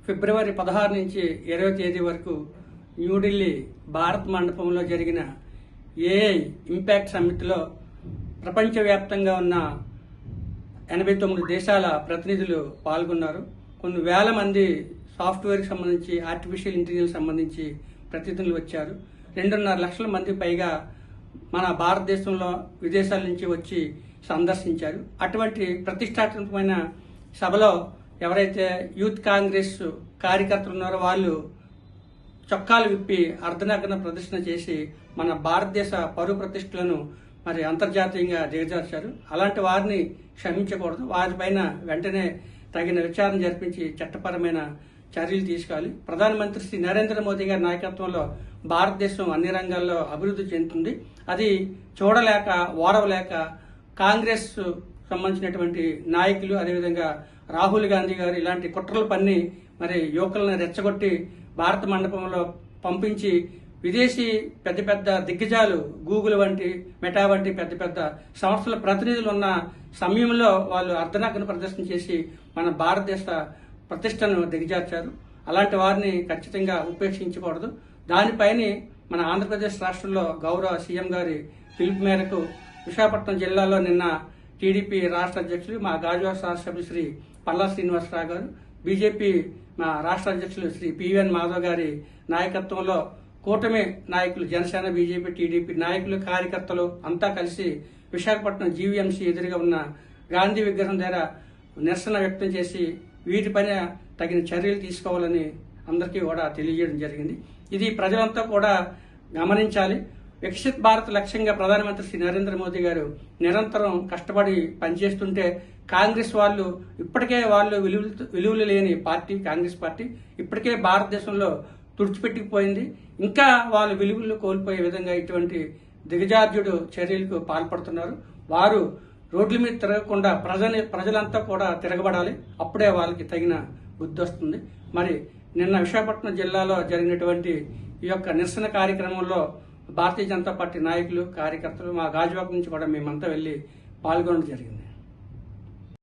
ఫిబ్రవరి 16 నుంచి 20 తేదీ వరకు న్యూఢిల్లీ భారత్ మండపంలో జరిగిన ఏఐ ఇంపాక్ట్ సమ్మిట్లో ప్రపంచవ్యాప్తంగా ఉన్న 89 దేశాల ప్రతినిధులు పాల్గొన్నారు. కొన్ని వేల మంది సాఫ్ట్వేర్కి సంబంధించి, ఆర్టిఫిషియల్ ఇంటెలిజెన్స్ సంబంధించి ప్రతినిధులు వచ్చారు. 2.5 లక్షల మంది పైగా మన భారతదేశంలో విదేశాల నుంచి వచ్చి సందర్శించారు. అటువంటి ప్రతిష్టాత్మకమైన సభలో ఎవరైతే యూత్ కాంగ్రెస్ కార్యకర్తలు ఉన్నారో వాళ్ళు చొక్కాలు విప్పి అర్ధనగ్న ప్రదర్శన చేసి మన భారతదేశ పరువు ప్రతిష్టలను మరి అంతర్జాతీయంగా దిగజార్చారు. అలాంటి వారిని క్షమించకూడదు. వారిపైన వెంటనే తగిన విచారణ జరిపించి చట్టపరమైన చర్యలు తీసుకోవాలి. ప్రధానమంత్రి శ్రీ నరేంద్ర మోదీ గారి నాయకత్వంలో భారతదేశం అన్ని రంగాల్లో అభివృద్ధి చెందుతుంది. అది చూడలేక ఓడవలేక కాంగ్రెస్ సంబంధించినటువంటి నాయకులు, అదేవిధంగా రాహుల్ గాంధీ గారు ఇలాంటి కుట్రలు పన్ని మరి యువకులను రెచ్చగొట్టి భారత మండపంలో పంపించి విదేశీ పెద్ద పెద్ద దిగ్గజాలు గూగుల్ వంటి, మెటా వంటి పెద్ద పెద్ద సంస్థల ప్రతినిధులు ఉన్న సమయంలో వాళ్ళు అర్ధనగ్న ప్రదర్శన చేసి మన భారతదేశ ప్రతిష్టను దిగజార్చారు. అలాంటి వారిని ఖచ్చితంగా ఉపేక్షించకూడదు. దానిపైన మన ఆంధ్రప్రదేశ్ రాష్ట్రంలో గౌరవ సీఎం గారి పిలుపు మేరకు విశాఖపట్నం జిల్లాలో నిన్న టీడీపీ రాష్ట్ర అధ్యక్షులు మా గాజువాక శాసనసభ్యులు శ్రీ పల్లా శ్రీనివాసరావు గారు, బీజేపీ మా రాష్ట్ర అధ్యక్షులు శ్రీ పివిఎన్ మాధవ్ గారి నాయకత్వంలో కూటమి నాయకులు, జనసేన, బీజేపీ, టీడీపీ నాయకులు, కార్యకర్తలు అంతా కలిసి విశాఖపట్నం జీవీఎంసీ ఎదురుగా ఉన్న గాంధీ విగ్రహం దగ్గర నిరసన వ్యక్తం చేసి వీటిపైన తగిన చర్యలు తీసుకోవాలని అందరికీ కూడా తెలియజేయడం జరిగింది. ఇది ప్రజలంతా కూడా గమనించాలి. వికసిత్ భారత్ లక్ష్యంగా ప్రధానమంత్రి శ్రీ నరేంద్ర మోదీ గారు నిరంతరం కష్టపడి పనిచేస్తుంటే కాంగ్రెస్ వాళ్ళు ఇప్పటికే విలువలు లేని పార్టీ కాంగ్రెస్ పార్టీ ఇప్పటికే భారతదేశంలో తుడిచిపెట్టుకుపోయింది. ఇంకా వాళ్ళు విలువలు కోల్పోయే విధంగా ఇటువంటి దిగజార్జుడు చర్యలకు పాల్పడుతున్నారు. వారు రోడ్ల మీద తిరగకుండా ప్రజలంతా కూడా తిరగబడాలి. అప్పుడే వాళ్ళకి తగిన బుద్ధి వస్తుంది. మరి నిన్న విశాఖపట్నం జిల్లాలో జరిగినటువంటి ఈ యొక్క నిరసన కార్యక్రమంలో భారతీయ జనతా పార్టీ నాయకులు, కార్యకర్తలు, మా గాజువాక నుంచి కూడా మేమంతా వెళ్ళి పాల్గొనడం జరిగింది.